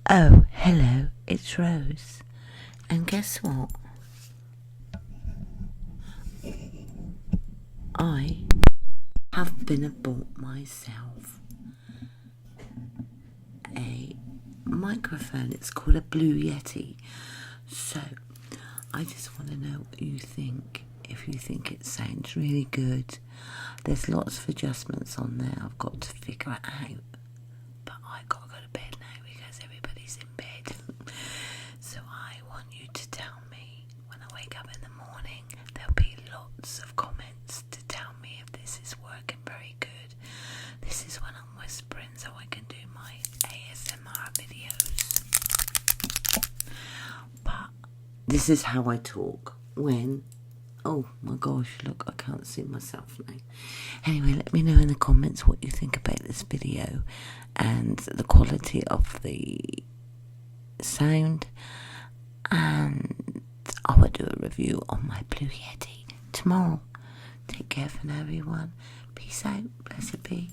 Oh, hello, it's Rose. And guess what? I have been and bought myself a microphone. It's called a Blue Yeti. So, I just want to know what you think. If you think it sounds really good. There's lots of adjustments on there I've got to figure it out. But I gotta go to bed now because everybody's in bed. So I want you to tell me when I wake up in the morning. There'll be lots of comments to tell me if this is working very good. This is when I'm whispering so I can do my ASMR videos. But this is how I talk when... Oh my gosh, look, I can't see myself now. Anyway, let me know in the comments what you think about this video and the quality of the sound. And I will do a review on my Blue Yeti tomorrow. Take care for now, everyone. Peace out. Blessed be.